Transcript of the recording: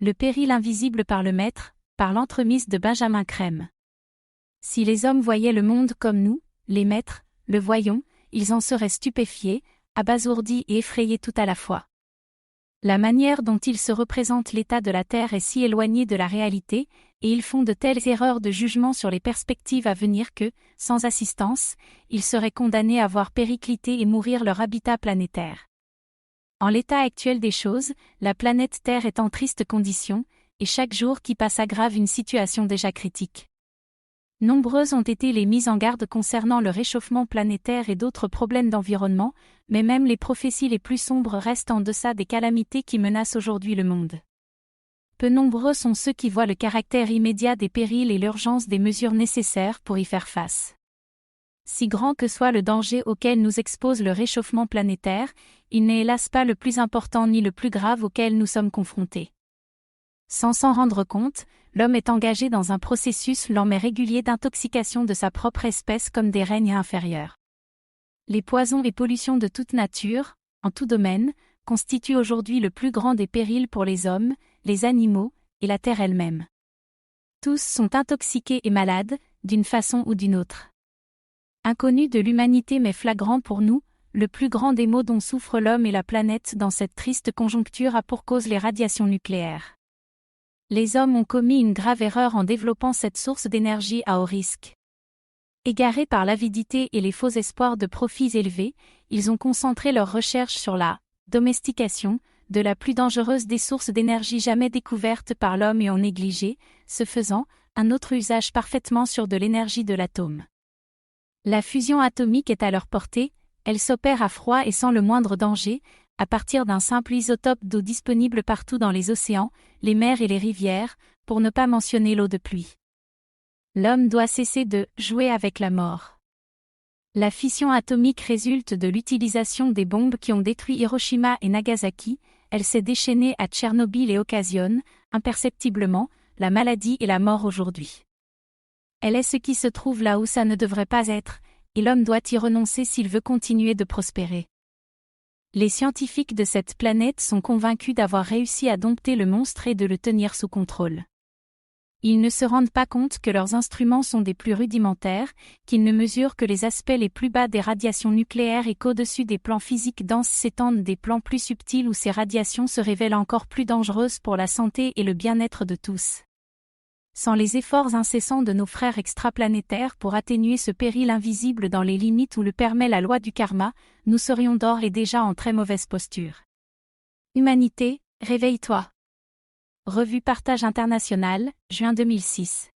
Le péril invisible par le maître, par l'entremise de Benjamin Crème. Si les hommes voyaient le monde comme nous, les maîtres, le voyons, ils en seraient stupéfiés, abasourdis et effrayés tout à la fois. La manière dont ils se représentent l'état de la Terre est si éloignée de la réalité, et ils font de telles erreurs de jugement sur les perspectives à venir que, sans assistance, ils seraient condamnés à voir péricliter et mourir leur habitat planétaire. En l'état actuel des choses, la planète Terre est en triste condition, et chaque jour qui passe aggrave une situation déjà critique. Nombreuses ont été les mises en garde concernant le réchauffement planétaire et d'autres problèmes d'environnement, mais même les prophéties les plus sombres restent en deçà des calamités qui menacent aujourd'hui le monde. Peu nombreux sont ceux qui voient le caractère immédiat des périls et l'urgence des mesures nécessaires pour y faire face. Si grand que soit le danger auquel nous expose le réchauffement planétaire, il n'est hélas pas le plus important ni le plus grave auquel nous sommes confrontés. Sans s'en rendre compte, l'homme est engagé dans un processus lent mais régulier d'intoxication de sa propre espèce comme des règnes inférieurs. Les poisons et pollutions de toute nature, en tout domaine, constituent aujourd'hui le plus grand des périls pour les hommes, les animaux, et la terre elle-même. Tous sont intoxiqués et malades, d'une façon ou d'une autre. Inconnu de l'humanité mais flagrant pour nous, le plus grand des maux dont souffre l'homme et la planète dans cette triste conjoncture a pour cause les radiations nucléaires. Les hommes ont commis une grave erreur en développant cette source d'énergie à haut risque. Égarés par l'avidité et les faux espoirs de profits élevés, ils ont concentré leurs recherches sur la domestication de la plus dangereuse des sources d'énergie jamais découvertes par l'homme et ont négligé, ce faisant, un autre usage parfaitement sûr de l'énergie de l'atome. La fusion atomique est à leur portée, elle s'opère à froid et sans le moindre danger, à partir d'un simple isotope d'eau disponible partout dans les océans, les mers et les rivières, pour ne pas mentionner l'eau de pluie. L'homme doit cesser de « jouer avec la mort ». La fission atomique résulte de l'utilisation des bombes qui ont détruit Hiroshima et Nagasaki, elle s'est déchaînée à Tchernobyl et occasionne, imperceptiblement, la maladie et la mort aujourd'hui. Elle est ce qui se trouve là où ça ne devrait pas être, et l'homme doit y renoncer s'il veut continuer de prospérer. Les scientifiques de cette planète sont convaincus d'avoir réussi à dompter le monstre et de le tenir sous contrôle. Ils ne se rendent pas compte que leurs instruments sont des plus rudimentaires, qu'ils ne mesurent que les aspects les plus bas des radiations nucléaires et qu'au-dessus des plans physiques denses s'étendent des plans plus subtils où ces radiations se révèlent encore plus dangereuses pour la santé et le bien-être de tous. Sans les efforts incessants de nos frères extraplanétaires pour atténuer ce péril invisible dans les limites où le permet la loi du karma, nous serions d'ores et déjà en très mauvaise posture. Humanité, réveille-toi. Revue Partage International, juin 2006.